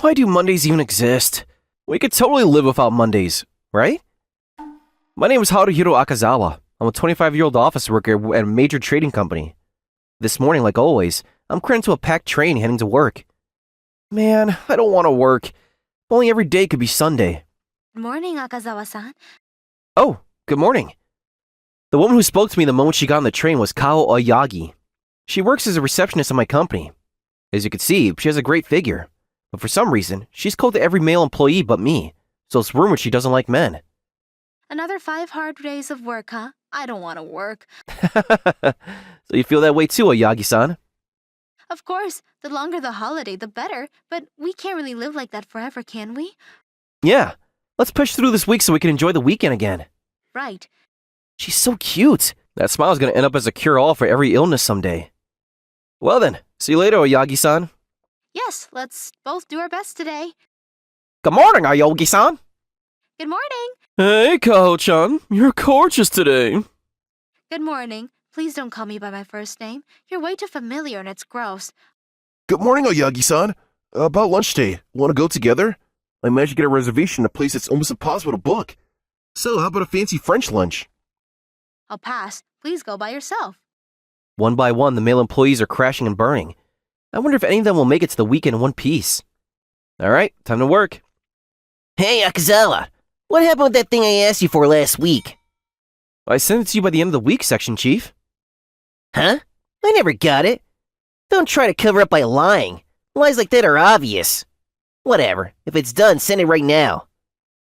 Why do Mondays even exist? We could totally live without Mondays, right? My name is Haruhiro Akazawa. I'm a 25-year-old office worker at a major trading company. This morning, like always, I'm crammed into a packed train heading to work. Man, I don't want to work. If only every day could be Sunday. Good morning, Akazawa-san. Oh, good morning. The woman who spoke to me the moment she got on the train was Kao Oyagi. She works as a receptionist at my company. As you can see, she has a great figure. But for some reason, she's cold to every male employee but me, so it's rumored she doesn't like men. Another 5 hard days of work, huh? I don't want to work. So you feel that way too, Oyagi-san? Of course, the longer the holiday, the better, but we can't really live like that forever, can we? Yeah, let's push through this week so we can enjoy the weekend again. Right. She's so cute. That smile's gonna end up as a cure-all for every illness someday. Well then, see you later, Oyagi-san. Yes, let's both do our best today. Good morning, Oyagi-san. Good morning. Hey, Kao-chan. You're gorgeous today. Good morning. Please don't call me by my first name. You're way too familiar and it's gross. Good morning, Oyagi-san. About lunch day. Want to go together? I managed to get a reservation at a place that's almost impossible to book. So, how about a fancy French lunch? I'll pass. Please go by yourself. One by one, the male employees are crashing and burning. I wonder if any of them will make it to the weekend in one piece. Alright, time to work. Hey, Akazawa. What happened with that thing I asked you for last week? I sent it to you by the end of the week, Section Chief. Huh? I never got it. Don't try to cover up by lying. Lies like that are obvious. Whatever. If it's done, send it right now.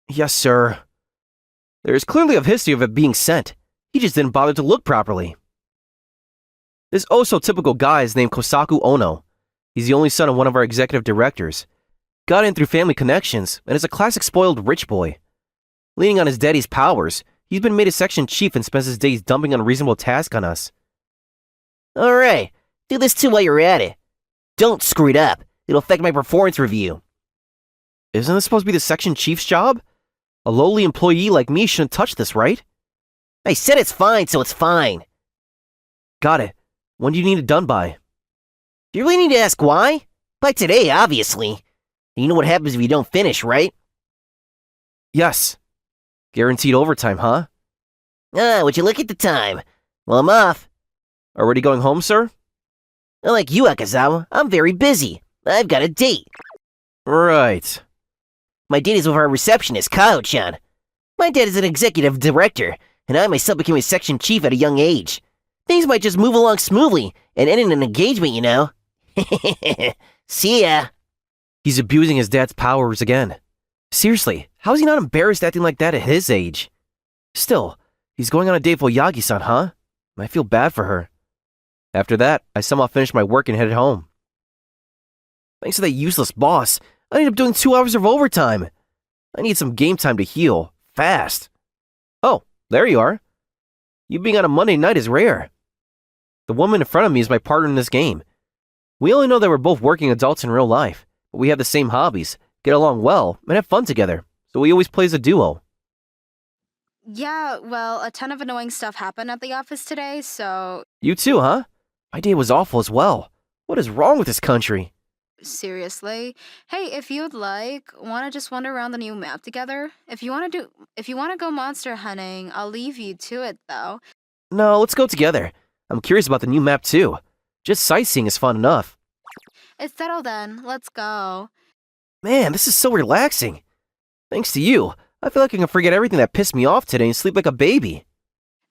Yes, sir. There is clearly a history of it being sent. He just didn't bother to look properly. This oh-so-typical guy is named Kosaku Ono. He's the only son of one of our executive directors. Got in through family connections, and is a classic spoiled rich boy. Leaning on his daddy's powers, he's been made a section chief and spends his days dumping unreasonable tasks on us. Alright. Do this too while you're at it. Don't screw it up. It'll affect my performance review. Isn't this supposed to be the section chief's job? A lowly employee like me shouldn't touch this, right? I said it's fine, so it's fine. Got it. When do you need it done by? Do you really need to ask why? By today, obviously. You know what happens if you don't finish, right? Yes. Guaranteed overtime, huh? Would you look at the time? Well, I'm off. Already going home, sir? Unlike you, Akazawa, I'm very busy. I've got a date. Right. My date is with our receptionist, Kao-chan. My dad is an executive director, and I myself became a section chief at a young age. Things might just move along smoothly and end in an engagement, you know. See ya. He's abusing his dad's powers again. Seriously, how is he not embarrassed acting like that at his age? Still, he's going on a date with Yagi-san, huh? I feel bad for her. After that, I somehow finished my work and headed home. Thanks to that useless boss, I ended up doing 2 hours of overtime. I need some game time to heal, fast. Oh, there you are. You being on a Monday night is rare. The woman in front of me is my partner in this game. We only know that we're both working adults in real life, but we have the same hobbies, get along well, and have fun together, so we always play as a duo. Yeah, well, a ton of annoying stuff happened at the office today, so... You too, huh? My day was awful as well. What is wrong with this country? Seriously? Hey, if you'd like, wanna just wander around the new map together? If you wanna go monster hunting, I'll leave you to it, though. No, let's go together. I'm curious about the new map too. Just sightseeing is fun enough. It's settled then. Let's go. Man, this is so relaxing. Thanks to you, I feel like I can forget everything that pissed me off today and sleep like a baby.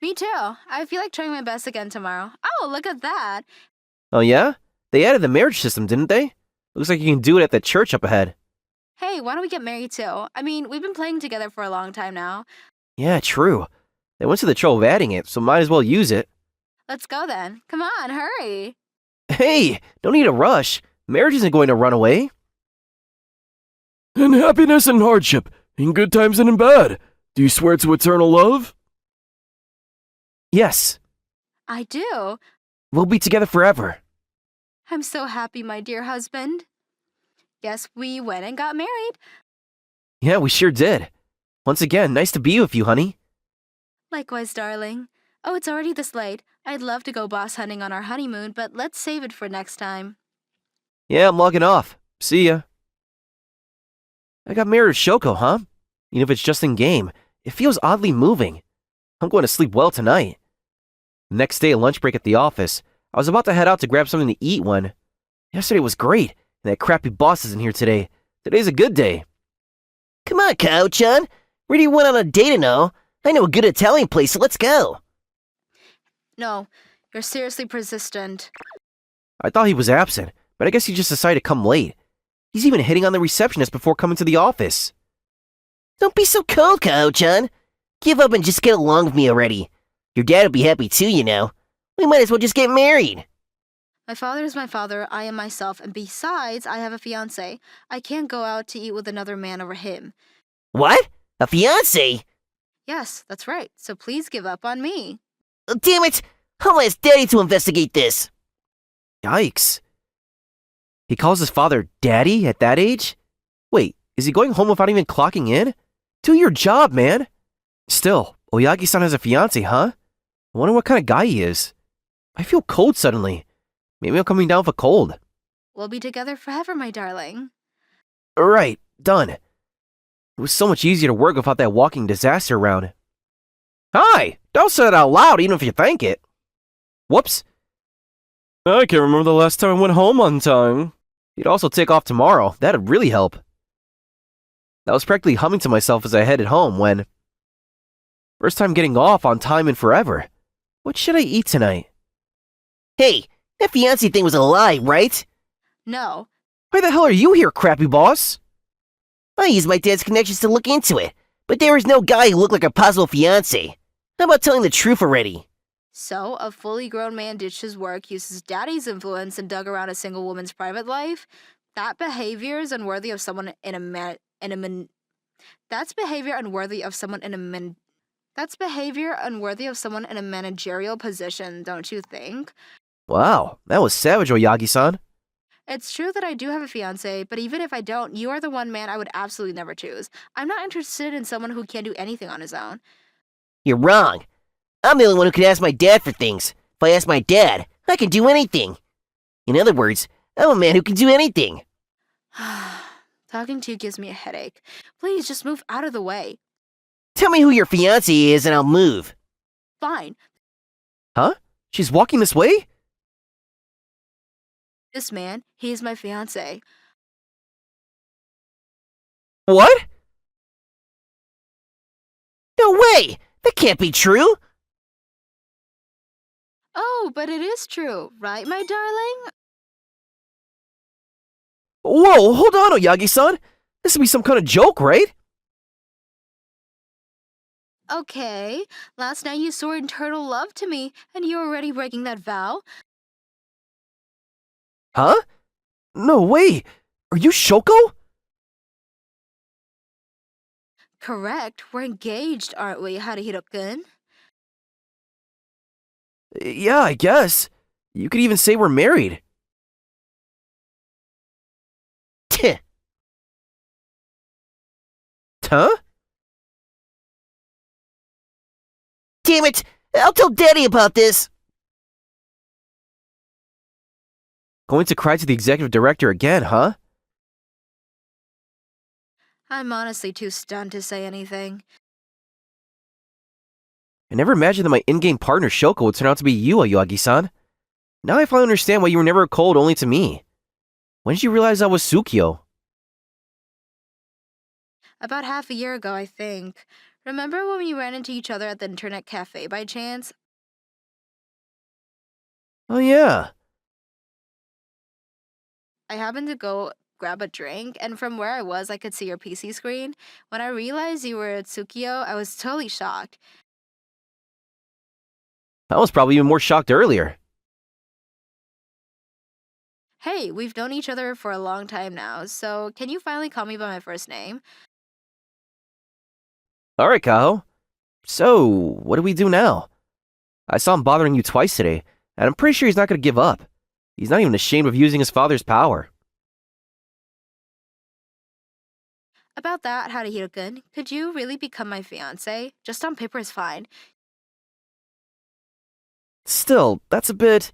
Me too. I feel like trying my best again tomorrow. Oh, look at that. Oh yeah? They added the marriage system, didn't they? Looks like you can do it at the church up ahead. Hey, why don't we get married too? I mean, we've been playing together for a long time now. Yeah, true. They went to the trouble of adding it, so might as well use it. Let's go then. Come on, hurry. Hey, don't need a rush. Marriage isn't going to run away. In happiness and hardship, in good times and in bad, do you swear to eternal love? Yes, I do. we'll be together forever. I'm so happy, my dear husband. Guess we went and got married. Yeah, we sure did. Once again, nice to be with you, honey. Likewise, darling. Oh, it's already this late. I'd love to go boss hunting on our honeymoon, but let's save it for next time. Yeah, I'm logging off. See ya. I got married to Shoko, huh? Even if it's just in game, it feels oddly moving. I'm going to sleep well tonight. The next day, lunch break at the office, I was about to head out to grab something to eat when... Yesterday was great, and that crappy boss isn't here today. Today's a good day. Come on, Kao-chan. Really went on a date and all. I know a good Italian place, so let's go. No, you're seriously persistent. I thought he was absent, but I guess he just decided to come late. He's even hitting on the receptionist before coming to the office. Don't be so cold, Kao-chan. Give up and just get along with me already. Your dad will be happy too, you know. We might as well just get married. My father is my father, I am myself, and besides, I have a fiancé. I can't go out to eat with another man over him. What? A fiancé? Yes, that's right, so please give up on me. Oh, damn it! I'll ask Daddy to investigate this. Yikes. He calls his father Daddy at that age? Wait, is he going home without even clocking in? Do your job, man. Still, Oyagi-san has a fiancé, huh? I wonder what kind of guy he is. I feel cold suddenly. Maybe I'm coming down with a cold. We'll be together forever, my darling. Alright, done. It was so much easier to work without that walking disaster around. Hi! Don't say it out loud, even if you think it. Whoops. I can't remember the last time I went home on time. You'd also take off tomorrow. That'd really help. I was practically humming to myself as I headed home when... First time getting off on time in forever. What should I eat tonight? Hey, that fiancé thing was a lie, right? No. Why the hell are you here, crappy boss? I used my dad's connections to look into it, but there was no guy who looked like a possible fiancé. How about telling the truth already? So, a fully grown man ditched his work, used his daddy's influence, and dug around a single woman's private life? That behavior is unworthy of someone in a That's behavior unworthy of someone in a That's behavior unworthy of someone in a managerial position, don't you think? Wow, that was savage, Oyagi-san. It's true that I do have a fiancé, but even if I don't, you are the one man I would absolutely never choose. I'm not interested in someone who can't do anything on his own. You're wrong. I'm the only one who can ask my dad for things. If I ask my dad, I can do anything. In other words, I'm a man who can do anything. Talking to you gives me a headache. Please just move out of the way. Tell me who your fiancé is and I'll move. Fine. Huh? She's walking this way? This man, he is my fiancé. What? No way! That can't be true! Oh, but it is true, right, my darling? Whoa, hold on, Oyagi-san. This would be some kind of joke, right? Okay, last night you swore eternal love to me, and you're already breaking that vow? Huh? No way. Are you Shoko? Correct, we're engaged, aren't we, Haruhiro-kun? Yeah, I guess. You could even say we're married. Tch. Huh? Damn it! I'll tell Daddy about this! Going to cry to the executive director again, huh? I'm honestly too stunned to say anything. I never imagined that my in-game partner Shoko would turn out to be you, Oyagi-san. Now I finally understand why you were never cold only to me. When did you realize I was Tsukio? About half a year ago, I think. Remember when we ran into each other at the internet cafe by chance? Oh yeah. I happened to go grab a drink, and from where I was, I could see your PC screen. When I realized you were Tsukio, I was totally shocked. I was probably even more shocked earlier. Hey, we've known each other for a long time now, so can you finally call me by my first name? Alright, Kaho. So, what do we do now? I saw him bothering you twice today, and I'm pretty sure he's not going to give up. He's not even ashamed of using his father's power. About that, Haruhiro-kun, could you really become my fiancé? Just on paper is fine. Still, that's a bit...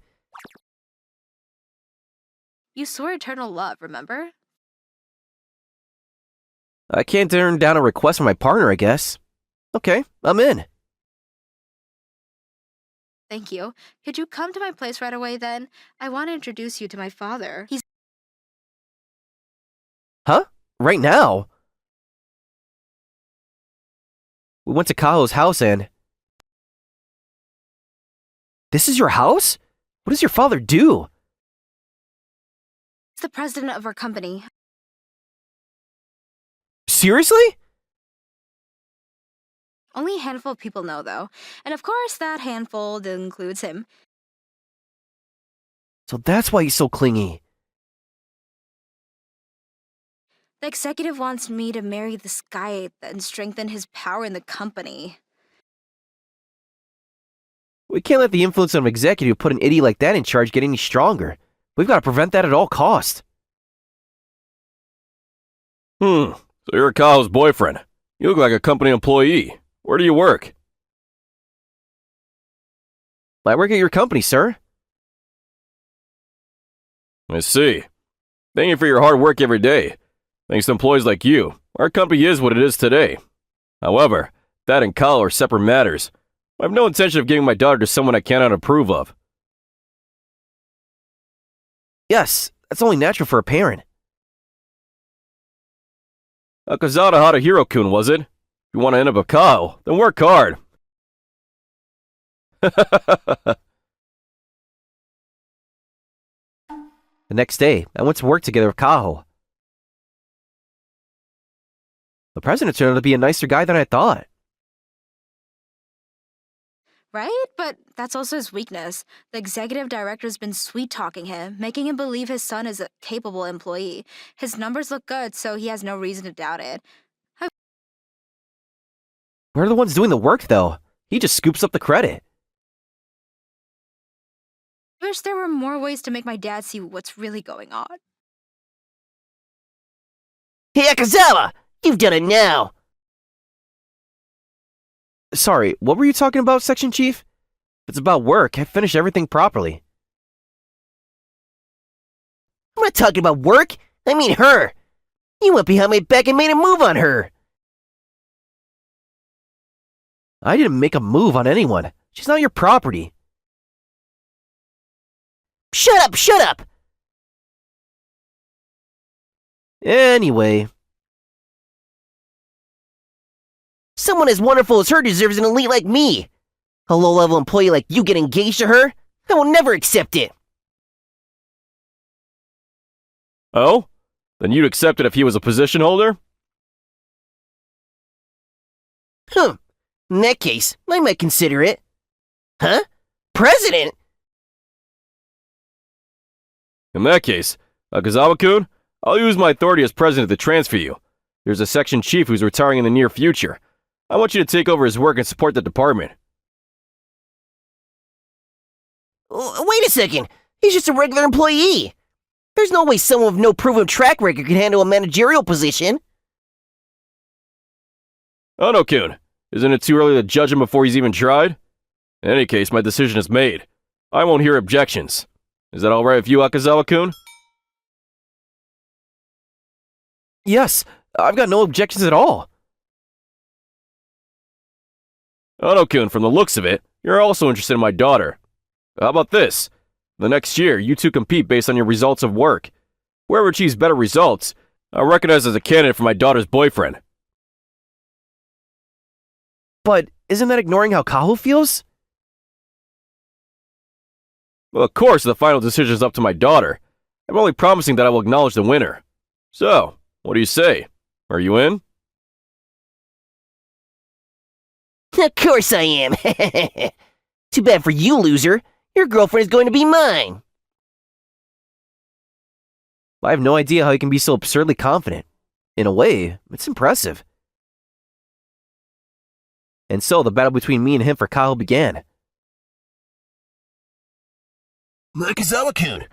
You swore eternal love, remember? I can't turn down a request from my partner, I guess. Okay, I'm in. Thank you. Could you come to my place right away then? I want to introduce you to my father. He's Huh? Right now? We went to Kaho's house and... This is your house? What does your father do? the president of our company. Seriously? Only a handful of people know, though. And of course, that handful includes him. So that's why he's so clingy. The executive wants me to marry this guy and strengthen his power in the company. We can't let the influence of an executive put an idiot like that in charge get any stronger. We've got to prevent that at all costs. So you're Kao's boyfriend. You look like a company employee. Where do you work? I work at your company, sir. I see. Thank you for your hard work every day. Thanks to employees like you, our company is what it is today. However, that and Kao are separate matters. I have no intention of giving my daughter to someone I cannot approve of. Yes, that's only natural for a parent. Akazada Hadahiro-kun, was it? If you want to end up with Kao, then work hard. The next day, I went to work together with Kaho. The president turned out to be a nicer guy than I thought. Right? But that's also his weakness. The executive director's been sweet-talking him, making him believe his son is a capable employee. His numbers look good, so he has no reason to doubt it. We're the ones doing the work, though. He just scoops up the credit. I wish there were more ways to make my dad see what's really going on. Hey, Akazawa! You've done it now! Sorry, what were you talking about, Section Chief? If it's about work, I finished everything properly. I'm not talking about work. I mean her. You went behind my back and made a move on her. I didn't make a move on anyone. She's not your property. Shut up, shut up! Anyway, Someone as wonderful as her deserves an elite like me. A low-level employee like you get engaged to her? I will never accept it. Oh? Then you'd accept it if he was a position holder? In that case, I might consider it. Huh? President? In that case, Akazawa-kun, I'll use my authority as president to transfer you. There's a section chief who's retiring in the near future. I want you to take over his work and support the department. Wait a second. He's just a regular employee. There's no way someone with no proven track record can handle a managerial position. Ono-kun, isn't it too early to judge him before he's even tried? In any case, my decision is made. I won't hear objections. Is that alright with you, Akazawa-kun? yes, I've got no objections at all. Ono-kun, from the looks of it, you're also interested in my daughter. How about this? The next year, you two compete based on your results of work. Whoever achieves better results, I'll recognize as a candidate for my daughter's boyfriend. But isn't that ignoring how Kaho feels? Well, of course, the final decision is up to my daughter. I'm only promising that I will acknowledge the winner. So, what do you say? Are you in? Of course I am. Too bad for you, loser. Your girlfriend is going to be mine. I have no idea how he can be so absurdly confident. In a way, it's impressive. And so the battle between me and him for Kaho began. Nakazawa-kun.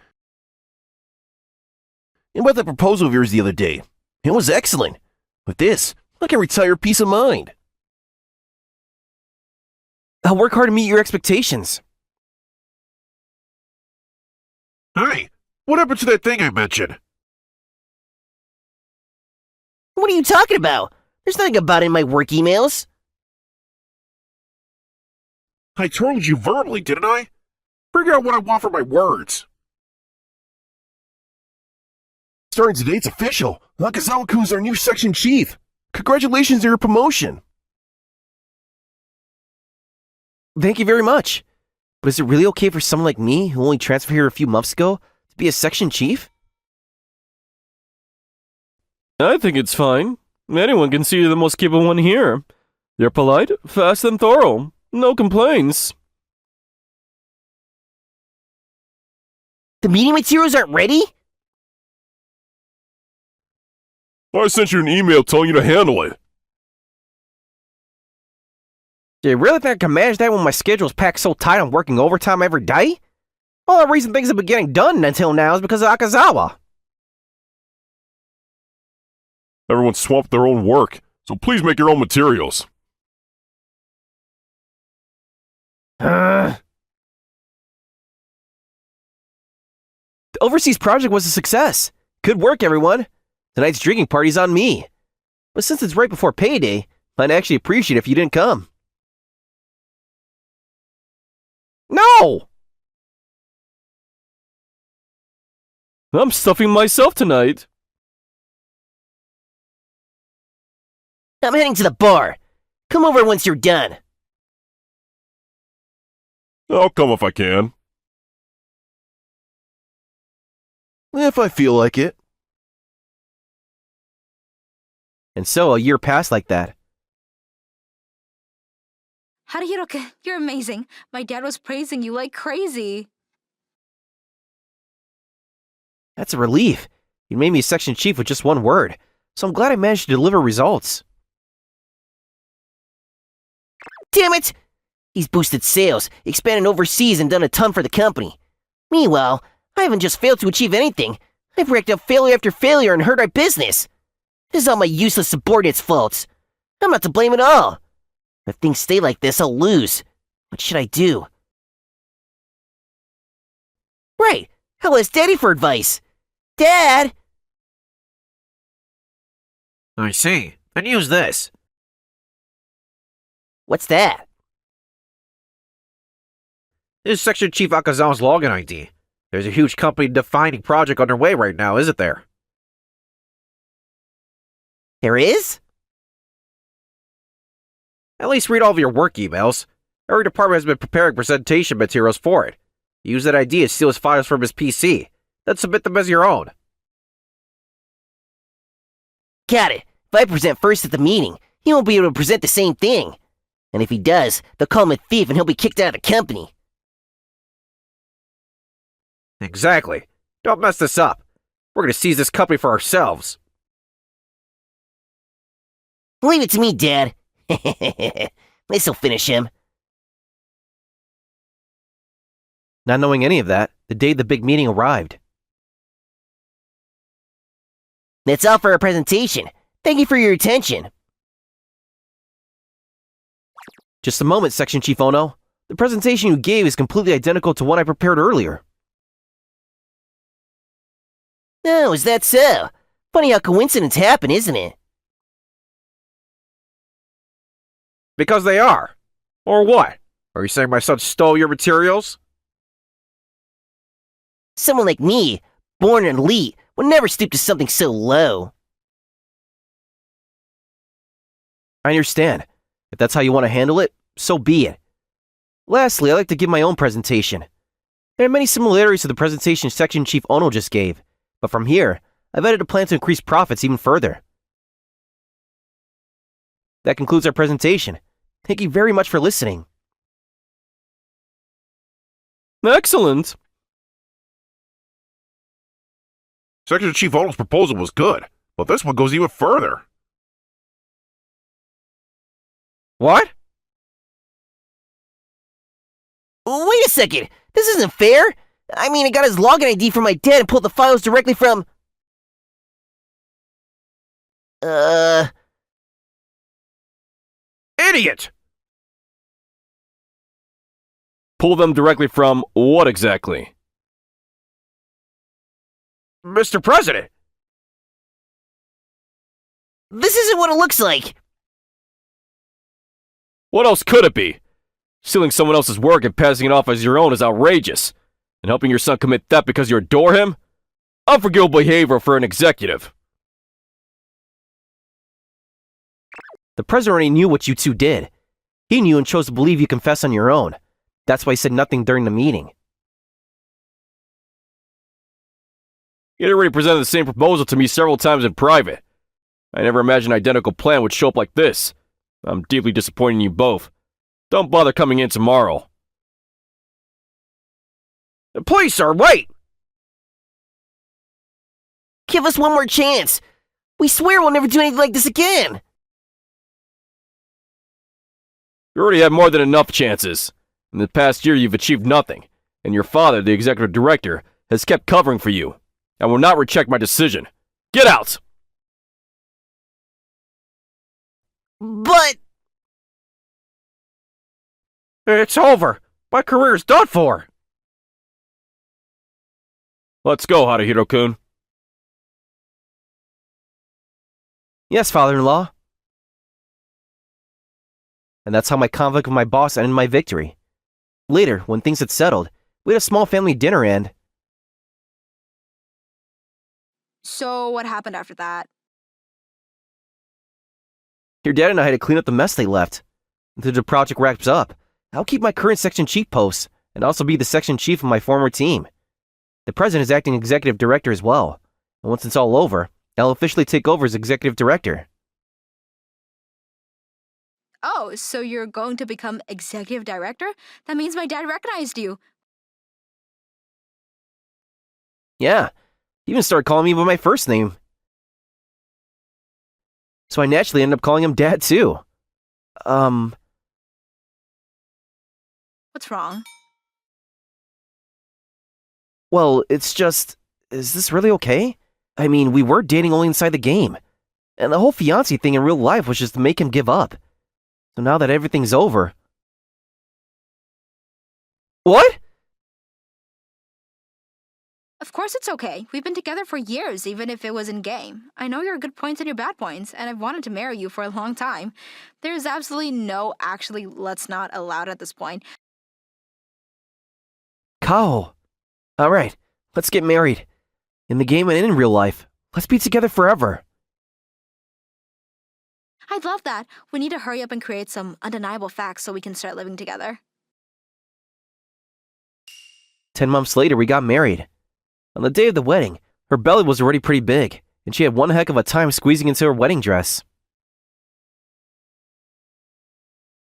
And about that proposal of yours the other day. It was excellent. With this, I can retire peace of mind. I'll work hard to meet your expectations. Hey, what happened to that thing I mentioned? What are you talking about? There's nothing about it in my work emails. I told you verbally, didn't I? Figure out what I want for my words. Starting today, it's official. Nakazawa-kun's our new section chief. Congratulations on your promotion. Thank you very much. But is it really okay for someone like me, who only transferred here a few months ago, to be a section chief? I think it's fine. Anyone can see you're the most capable one here. You're polite, fast, and thorough. No complaints. The meeting materials aren't ready? I sent you an email telling you to handle it. Do you really think I can manage that when my schedule's packed so tight I'm working overtime every day? All the reason things have been getting done until now is because of Akazawa. Everyone swamped their own work, so please make your own materials. The overseas project was a success. Good work, everyone. Tonight's drinking party's on me. But since it's right before payday, I'd actually appreciate it if you didn't come. No! I'm stuffing myself tonight. I'm heading to the bar. Come over once you're done. I'll come if I can. If I feel like it. And so a year passed like that. Haruhiroku, you're amazing. My dad was praising you like crazy. That's a relief. You made me a section chief with just one word, so I'm glad I managed to deliver results. Damn it! He's boosted sales, expanded overseas, and done a ton for the company. Meanwhile, I haven't just failed to achieve anything. I've racked up failure after failure and hurt our business. This is all my useless subordinates' faults. I'm not to blame at all. If things stay like this, I'll lose. What should I do? Right, I'll ask Daddy for advice. Dad! I see. Then use this. What's that? This is Section Chief Akazawa's login ID. There's a huge company-defining project underway right now, isn't there? There is? At least read all of your work emails. Every department has been preparing presentation materials for it. Use that ID to steal his files from his PC, then submit them as your own. Got it. If I present first at the meeting, he won't be able to present the same thing. And if he does, they'll call him a thief and he'll be kicked out of the company. Exactly. Don't mess this up. We're gonna seize this company for ourselves. Leave it to me, Dad. This'll finish him. Not knowing any of that, the day the big meeting arrived. That's all for our presentation. Thank you for your attention. Just a moment, Section Chief Ono. The presentation you gave is completely identical to one I prepared earlier. Oh, is that so? Funny how coincidences happen, isn't it? Because they are. Or what? Are you saying my son stole your materials? Someone like me, born an elite, would never stoop to something so low. I understand. If that's how you want to handle it, so be it. Lastly, I'd like to give my own presentation. There are many similarities to the presentation Section Chief Ono just gave, but from here, I've added a plan to increase profits even further. That concludes our presentation. Thank you very much for listening. Excellent. Section Chief Ono's proposal was good, but this one goes even further. What? Wait a second! This isn't fair! I mean, I got his login ID from my dad and pulled the files directly from... Idiot! Pull them directly from what exactly? Mr. President! This isn't what it looks like! What else could it be? Stealing someone else's work and passing it off as your own is outrageous. And helping your son commit theft because you adore him? Unforgivable behavior for an executive. The president already knew what you two did. He knew and chose to believe you confessed on your own. That's why he said nothing during the meeting. You had already presented the same proposal to me several times in private. I never imagined an identical plan would show up like this. I'm deeply disappointed in you both. Don't bother coming in tomorrow. Please, sir, wait! Give us one more chance! We swear we'll never do anything like this again! You already had more than enough chances. In the past year, you've achieved nothing, and your father, the executive director, has kept covering for you. I will not reject my decision. Get out! But... It's over. My career's done for. Let's go, Haruhiro-kun. Yes, father-in-law. And that's how my conflict with my boss ended my victory. Later, when things had settled, we had a small family dinner and... So, what happened after that? Your dad and I had to clean up the mess they left. Until the project wraps up, I'll keep my current section chief post and also be the section chief of my former team. The president is acting executive director as well, and once it's all over, I'll officially take over as executive director. Oh, so you're going to become executive director? That means my dad recognized you. Yeah, he even started calling me by my first name. So I naturally ended up calling him Dad too. What's wrong? Well, it's just... Is this really okay? I mean, we were dating only inside the game. And the whole fiancé thing in real life was just to make him give up. So now that everything's over... What? Of course it's okay. We've been together for years, even if it was in game. I know your good points and your bad points, and I've wanted to marry you for a long time. There's absolutely no actually let's not allowed at this point. Kao. Alright, let's get married. In the game and in real life. Let's be together forever. I'd love that. We need to hurry up and create some undeniable facts so we can start living together. 10 months later, we got married. On the day of the wedding, her belly was already pretty big, and she had one heck of a time squeezing into her wedding dress.